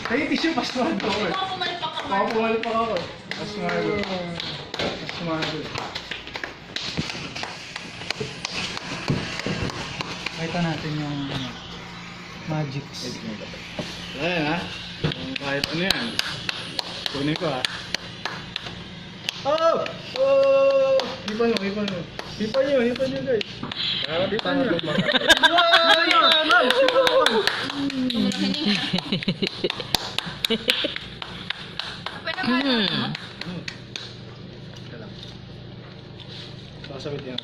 Ay, tissue, pasmahan ko. Ikaw pumalpak ka, Mark. Pakapuhal pa ako. Pasmahan ko. Pasmahan ko. Pakita natin yung magics. Ayan ha. Kahit ano yan. Kunin ko ha. Oh! Oh! Hipan mo, hipan mo. Hipan nyo guys. Hipan nyo. Pwede naman. Sasabit yan.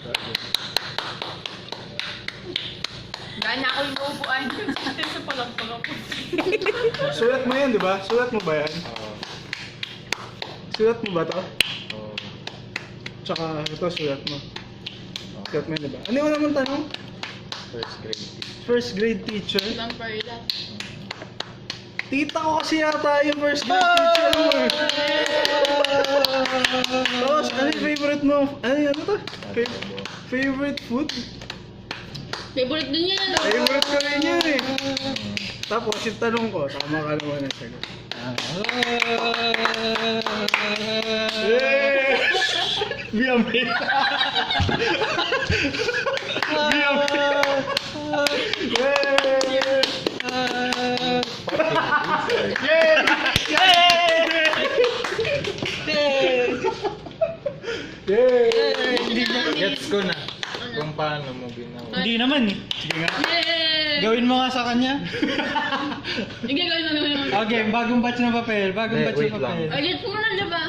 Dahil na ako yung uupuan. Sa palagpag ako. Sulat mo yan, di ba? Sulat mo ba yan? Sulat mo ba to? Tsaka ito, sulat mo. Sulat mo yan, di ba? Ano yung naman tanong? First grade teacher? Ibang perla. Tita ko kasi yata yung first grade teacher mo. Tapos, ano yung favorite mo? Ano to? Favorite food? Favorite din yan. Favorite ko rin yun eh. Tapos, yung tanong ko, tama ka naman ang sagot. Biyami. Gets ko na kung paano mo ginawa. Hindi naman eh. Sige nga. Yay! Gawin mo nga sa kanya. Sige, gawin mo. Okay, bagong batch ng papel. Bagong batch Wait ng lang. papel. Ulit mo na, diba?